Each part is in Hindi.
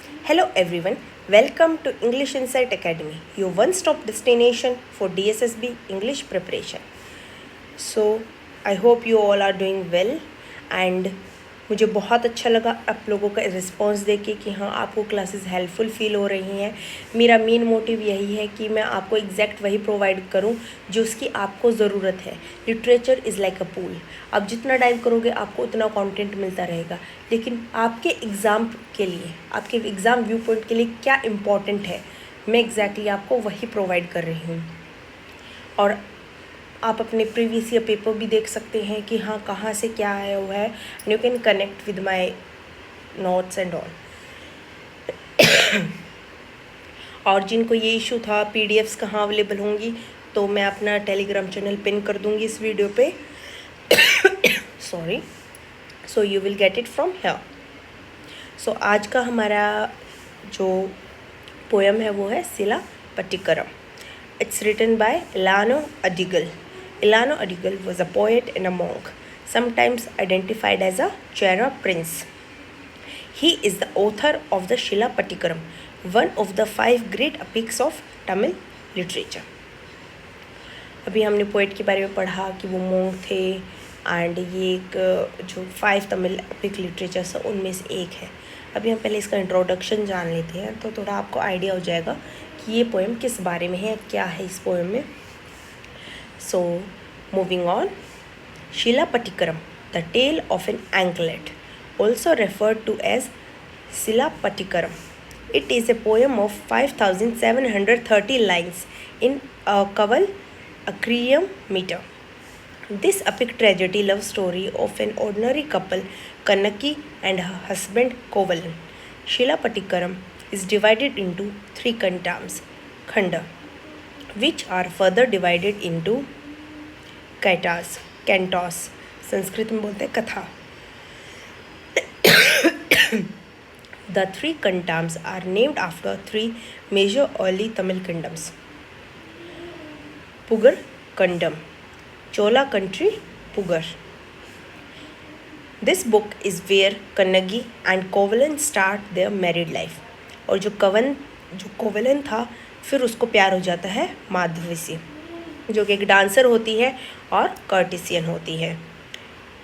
Hello everyone, welcome to English Insight Academy, your one-stop destination for DSSB English preparation. So, I hope you all are doing well and मुझे बहुत अच्छा लगा आप लोगों का रिस्पॉन्स देके कि हाँ आपको क्लासेस हेल्पफुल फील हो रही हैं। मेरा मेन मोटिव यही है कि मैं आपको एग्जैक्ट वही प्रोवाइड करूं जो उसकी आपको ज़रूरत है। Literature is like a pool, आप जितना डाइव करोगे आपको उतना कंटेंट मिलता रहेगा, लेकिन आपके एग्ज़ाम के लिए, आपके एग्ज़ाम व्यू पॉइंट के लिए क्या इम्पॉर्टेंट है, मैं एग्जैक्टली आपको वही प्रोवाइड कर रही हूँ। और आप अपने प्रीवियस ईयर पेपर भी देख सकते हैं कि हाँ कहाँ से क्या आया हुआ है, and you can connect with my notes and all. और जिनको ये इशू था पीडीएफ्स कहाँ अवेलेबल होंगी, तो मैं अपना टेलीग्राम चैनल पिन कर दूँगी इस वीडियो पे। Sorry, so you will get it from here. So आज का हमारा जो पोएम है वो है शिला पट्टिकरम. It's written by Elano Adigal. Elano Adigal was a poet and a monk, sometimes identified as a Chera prince. He is the author of the Shila Patikaram, one of the 5 great epics of Tamil literature. अभी हमने पोएट के बारे में पढ़ा कि वो मोंग थे एंड ये एक जो 5 तमिल एपिक लिटरेचर्स है उनमें से एक है. अभी हम पहले इसका इंट्रोडक्शन जान लेते हैं तो थोड़ा आपको आइडिया हो जाएगा कि ये पोएम किस बारे में है, क्या है इस पोएम में. So moving on. Silappatikaram, the tale of an anklet, also referred to as Silappatikaram. It is a poem of 5,730 lines in a Kaval Akriam meter. This epic tragedy love story of an ordinary couple, Kannaki and her husband Kovalan, Shila Patikaram, is divided into 3 kantams, khanda, which are further divided into cantos. Sanskrit में बोलते हैं कथा. The 3 kantams are named after 3 major early Tamil kingdoms. Pugar Kingdom, Chola country, Pugar. This book is where Kannagi and Kovalan start their married life. और जो कोवलन था फिर उसको प्यार हो जाता है माधवी से, जो कि एक डांसर होती है और कर्टिसियन होती है,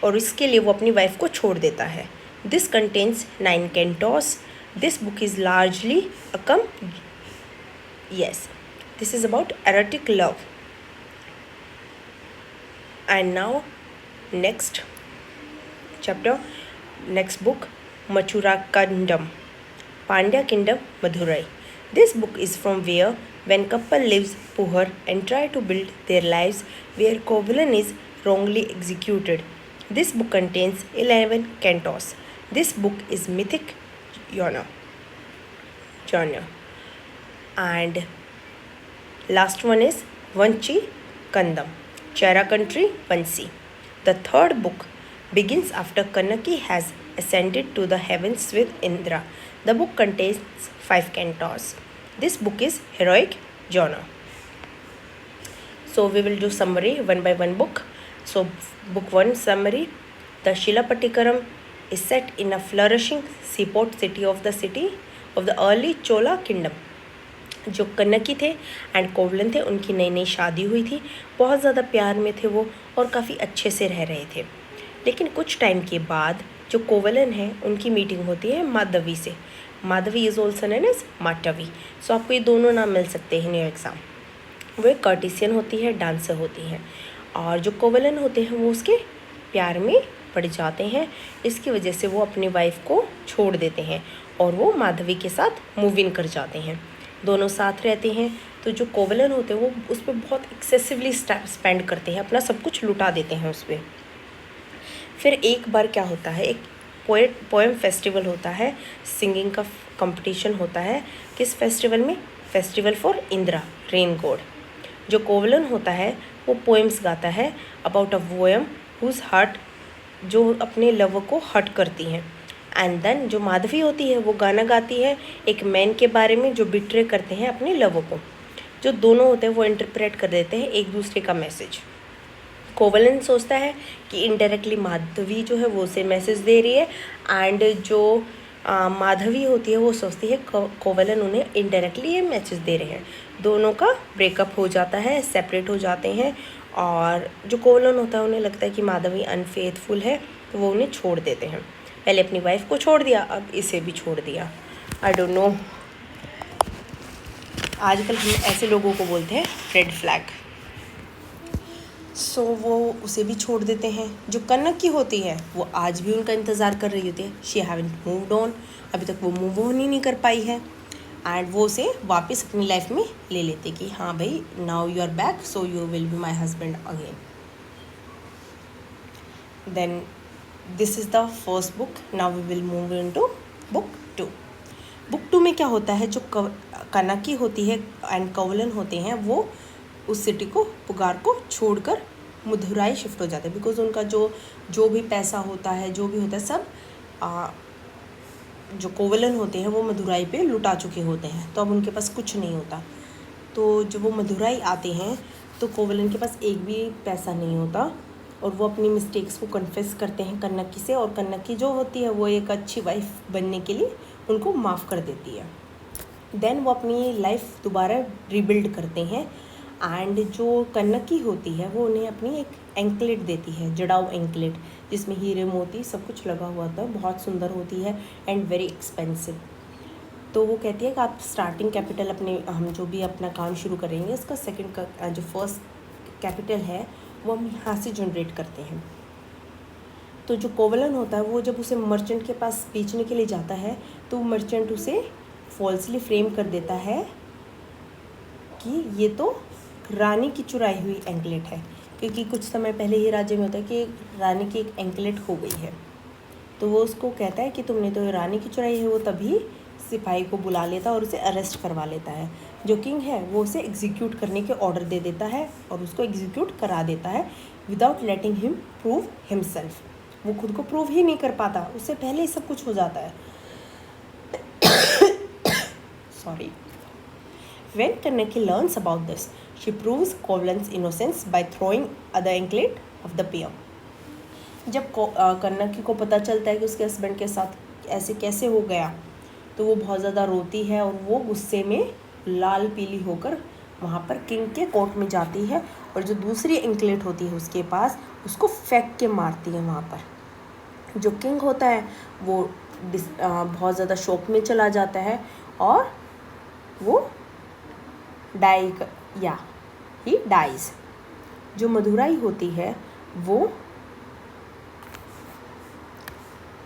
और इसके लिए वो अपनी वाइफ को छोड़ देता है. This contains 9 cantos. This book is largely this is about erotic love. And now next chapter, next book, Machura Kingdom, Pandya Kingdom, Madurai. This book is from where when couple lives poor and try to build their lives where Kovalan is wrongly executed. This book contains 11 cantos. This book is mythic genre. And last one is Vanchi Kandam, Chera country, Vansi. The third book begins after Kannaki has ascended to the heavens with Indra. The book contains 5 cantos. This book is heroic genre. So we will do summary one by one book. So book 1 summary. The Shila Patikaram is set in a flourishing seaport city of the early Chola kingdom. जो कन्नकी थे एंड कोवलन थे, उनकी नई नई शादी हुई थी, बहुत ज़्यादा प्यार में थे वो और काफ़ी अच्छे से रह रहे थे. लेकिन कुछ टाइम के बाद जो कोवलन है उनकी मीटिंग होती है माधवी से. Madhavi is also known as Matavi. सो आपको ये दोनों नाम मिल सकते हैं न्यू एग्ज़ाम. वो एक कर्टिसियन होती है, डांसर होती हैं, और जो कोवलन होते हैं वो उसके प्यार में पड़ जाते हैं. इसकी वजह से वो अपनी वाइफ को छोड़ देते हैं और वो माधवी के साथ मूव इन कर जाते हैं. दोनों साथ रहते हैं. तो जो कोवलन होते हैं वो उस पर बहुत एक्सेसिवली स्पेंड करते हैं, अपना सब कुछ लुटा देते हैं उस पर. फिर एक बार क्या होता है, एक पोएम फेस्टिवल होता है, सिंगिंग का कंपटीशन होता है. किस फेस्टिवल में? Festival for Indira, rain God. जो कोवलन होता है वो पोएम्स गाता है अबाउट अ वोएम हुज हर्ट, जो अपने लवर को हर्ट करती हैं. एंड देन जो माधवी होती है वो गाना गाती है एक मैन के बारे में जो बिट्रे करते हैं अपने लवर को. जो दोनों होते हैं वो इंटरप्रेट कर देते हैं एक दूसरे का मैसेज. कोवलन सोचता है कि इनडायरेक्टली माधवी जो है वो उसे मैसेज दे रही है, एंड जो माधवी होती है वो सोचती है कोवलन उन्हें इनडायरेक्टली ये मैसेज दे रहे हैं। दोनों का ब्रेकअप हो जाता है, सेपरेट हो जाते हैं, और जो कोवलन होता है उन्हें लगता है कि माधवी अनफेथफुल है, तो वो उन्हें छोड़ देते हैं। पहले अपनी वाइफ को छोड़ दिया, अब इसे भी छोड़ दिया। आई डोंट नो, आजकल हम ऐसे लोगों को बोलते हैं रेड फ्लैग। सो वो उसे भी छोड़ देते हैं। जो कनक की होती है वो आज भी उनका इंतज़ार कर रही होती है। शी हैवंट मूव्ड ऑन, अभी तक वो मूव ऑन ही नहीं कर पाई है। एंड वो उसे वापस अपनी लाइफ में ले लेते कि हाँ भाई, now you are back, so you will be my husband again. Then this is the first book. Now we will move into book 2। Book 2 में क्या होता है, जो कनकी होती है एंड कोवलन होते हैं वो उस सिटी को, पुगार को छोड़कर मदुराई शिफ्ट हो जाते हैं। बिकॉज उनका जो भी पैसा होता है, जो भी होता है, सब जो कोवलन होते हैं वो मदुराई पे लुटा चुके होते हैं, तो अब उनके पास कुछ नहीं होता। तो जब वो मदुराई आते हैं तो कोवलन के पास एक भी पैसा नहीं होता, और वो अपनी मिस्टेक्स को कन्फेस करते हैं कन्नकी से, और कन्नकी जो होती है वो एक अच्छी वाइफ बनने के लिए उनको माफ़ कर देती है। देन वो अपनी लाइफ दोबारा रिबिल्ड करते हैं। एंड जो कन्नकी होती है वो उन्हें अपनी एक एंकलेट देती है, जड़ाऊ एंकलेट, जिसमें हीरे मोती सब कुछ लगा हुआ था, बहुत सुंदर होती है एंड वेरी एक्सपेंसिव। तो वो कहती है कि आप स्टार्टिंग कैपिटल अपने, हम जो भी अपना काम शुरू करेंगे इसका सेकंड का जो फर्स्ट कैपिटल है वो हम यहाँ से जनरेट करते हैं। तो जो कोवलन होता है वो जब उसे मर्चेंट के पास बेचने के लिए जाता है तो मर्चेंट उसे फॉल्सली फ्रेम कर देता है कि ये तो रानी की चुराई हुई एंकलेट है, क्योंकि कुछ समय पहले ये राज्य में होता है कि रानी की एक एंकलेट खो गई है। तो वो उसको कहता है कि तुमने तो रानी की चुराई है। वो तभी सिपाही को बुला लेता है और उसे अरेस्ट करवा लेता है। जो किंग है वो उसे एग्जीक्यूट करने के ऑर्डर दे देता है और उसको एग्जीक्यूट करा देता है विदाउट लेटिंग हिम प्रूव हिमसेल्फ। वो खुद को प्रूव ही नहीं कर पाता, उससे पहले ही सब कुछ हो जाता है। Sorry. When Kannaki learns about this, she proves Kovalan's innocence by throwing other anklet of the pair. जब कन्नकी को पता चलता है कि उसके हस्बैंड के साथ ऐसे कैसे हो गया, तो वो बहुत ज़्यादा रोती है और वो गुस्से में लाल पीली होकर वहाँ पर किंग के कोर्ट में जाती है, और जो दूसरी एंकलेट होती है उसके पास उसको फेंक के मारती है वहाँ पर। जो किंग होता है वो बहुत ज़्यादा शौक में चला जाता है और वो ही डाइज। जो मदुराई होती है वो,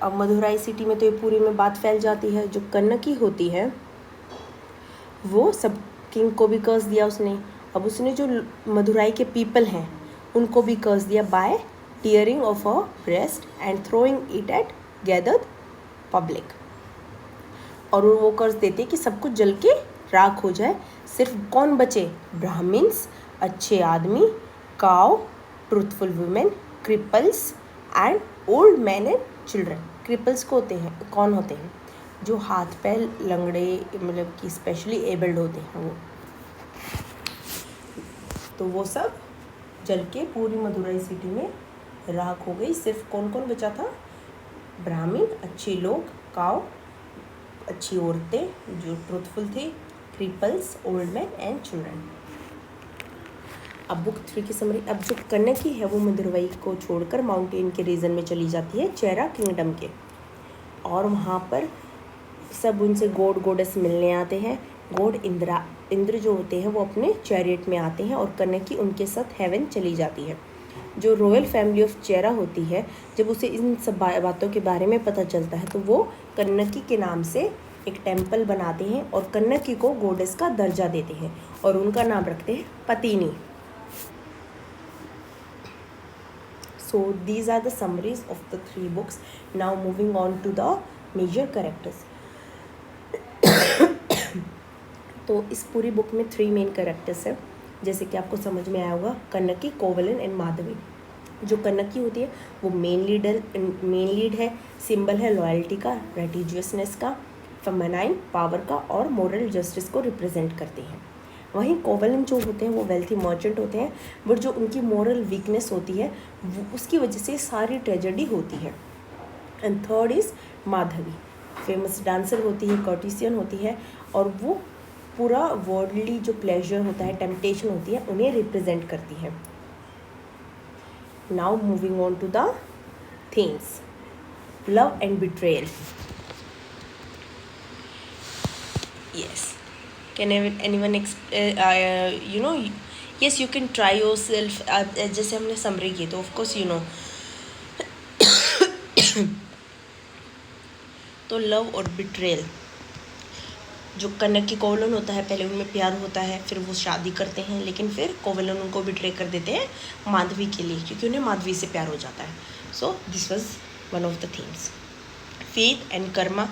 अब मदुराई सिटी में तो ये पूरी में बात फैल जाती है। जो कन्नकी होती है वो सब किंग को भी कर्ज दिया उसने। अब उसने जो मदुराई के पीपल हैं उनको भी कर्ज दिया by tearing off a breast and throwing it at gathered public. और वो कर्ज देते कि सब कुछ जल के राख हो जाए, सिर्फ कौन बचे, ब्राह्मण्स, अच्छे आदमी, cow, truthful women, cripples and old man and children. Cripples को होते हैं, कौन होते हैं, जो हाथ पैर लंगड़े, मतलब कि स्पेशली एबल्ड होते हैं वो। तो वो सब जल के पूरी मदुराई सिटी में राख हो गई। सिर्फ कौन कौन बचा था, ब्राह्मण, अच्छे लोग, काव, अच्छी औरतें जो ट्रूथफुल थी, क्रिपल्स, ओल्ड मैन एंड चिल्ड्रन। अब बुक 3 की समरी। अब जो कन्नकी है वो मदुराई को छोड़कर माउंटेन के रीजन में चली जाती है, चेरा किंगडम के, और वहाँ पर सब उनसे गॉड गॉडेस मिलने आते हैं। गॉड इंद्र जो होते हैं वो अपने चैरियट में आते हैं और कन्नकी उनके साथ हेवन चली जाती है। जो रॉयल फैमिली ऑफ चेरा होती है, जब उसे इन सब बातों के बारे में पता चलता है तो वो कन्नकी के नाम से एक टेम्पल बनाते हैं और कन्नकी को गॉडेस का दर्जा देते हैं और उनका नाम रखते हैं पतिनी। So these are the summaries of the 3 books. Now moving on to the major characters. तो इस पूरी बुक में 3 मेन कैरेक्टर्स हैं, जैसे कि आपको समझ में आया होगा, कन्नकी, कोवलन एंड माधवी। जो कन्नकी होती है वो मेन लीड है, सिंबल है लॉयल्टी का, रेटिजियसनेस का, फेमिनाइन पावर का और मोरल जस्टिस को रिप्रेजेंट करते हैं। वहीं कोवलन जो होते हैं वो वेल्थी मर्चेंट होते हैं, बट जो उनकी मोरल वीकनेस होती है वो उसकी वजह से सारी ट्रेजेडी होती है। And third is Madhavi, famous dancer होती है, कर्टिसियन होती है, और वो पूरा वर्ल्डली जो प्लेजर होता है, टेम्पटेशन होती है, उन्हें रिप्रेजेंट करती है. Now moving on to the themes. Love and betrayal. Yes. Can anyone yes, you can try yourself. जैसे हमने समरी की, तो of course you know. तो लव और बिट्रेल, जो कनक की कोवलन होता है, पहले उनमें प्यार होता है, फिर वो शादी करते हैं, लेकिन फिर कोवलन उनको बिट्रे कर देते हैं माधवी के लिए, क्योंकि उन्हें माधवी से प्यार हो जाता है. So this was one of the themes. Faith and Karma,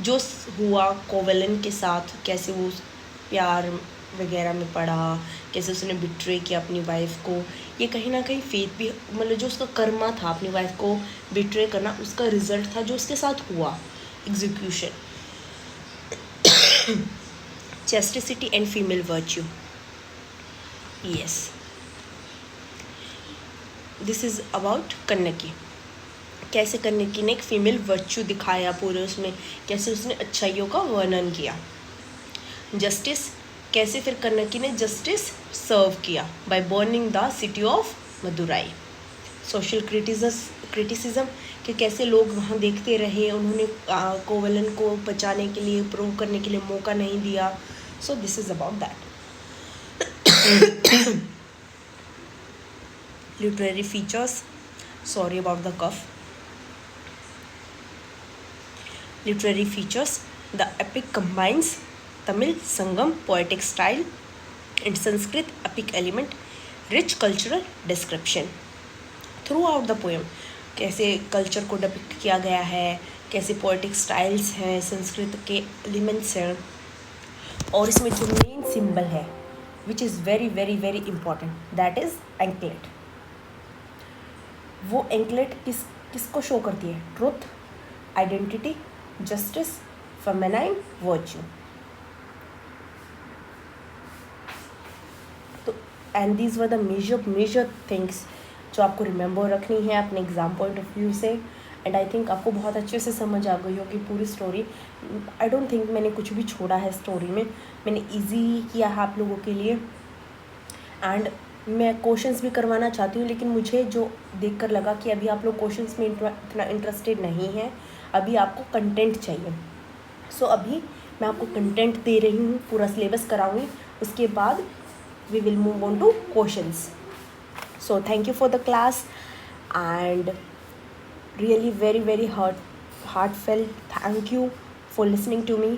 जो हुआ कोवलन के साथ, कैसे वो प्यार वगैरह में पड़ा, कैसे उसने बिट्रे किया अपनी वाइफ को, ये कहीं ना कहीं फेथ भी, मतलब जो उसका कर्मा था अपनी वाइफ को बिट्रे करना, उसका रिजल्ट था जो उसके साथ हुआ, execution. Chastity and female virtue. Yes. This is about कन्नकी. कैसे कन्नकी ने एक फीमेल वर्च्यू दिखाया पूरे उसमें, कैसे उसने अच्छाइयों का वर्णन किया. जस्टिस, कैसे फिर कन्नकी ने जस्टिस सर्व किया by burning the city of Madurai. Social criticism, कि कैसे लोग वहाँ देखते रहे, उन्होंने कोवलन को बचाने के लिए, प्रूव करने के लिए मौका नहीं दिया. So this is about that. Literary features, sorry about the cough. Literary features, the epic combines Tamil Sangam poetic style and Sanskrit epic element, rich cultural description throughout the poem. कैसे कल्चर को डिपिक्ट किया गया है, कैसे पोएटिक स्टाइल्स हैं, संस्कृत के एलिमेंट्स हैं, और इसमें जो मेन सिंबल है which is very very very important, that is anklet. वो एंकलेट किसको शो करती है? Truth, identity, justice, feminine virtue. तो and these were the major things जो आपको रिमेंबर रखनी है अपने एग्ज़ाम पॉइंट ऑफ व्यू से. एंड आई थिंक आपको बहुत अच्छे से समझ आ गई होगी पूरी स्टोरी. आई डोंट थिंक मैंने कुछ भी छोड़ा है स्टोरी में, मैंने ईजी किया है आप लोगों के लिए. एंड मैं क्वेश्चंस भी करवाना चाहती हूँ, लेकिन मुझे जो देखकर लगा कि अभी आप लोग क्वेश्चंस में इतना इंटरेस्टेड नहीं हैं, अभी आपको कंटेंट चाहिए. सो अभी मैं आपको कंटेंट दे रही हूँ, पूरा सिलेबस कराऊँगी, उसके बाद we will move on to questions. So thank you for the class, and really very heartfelt thank you for listening to me.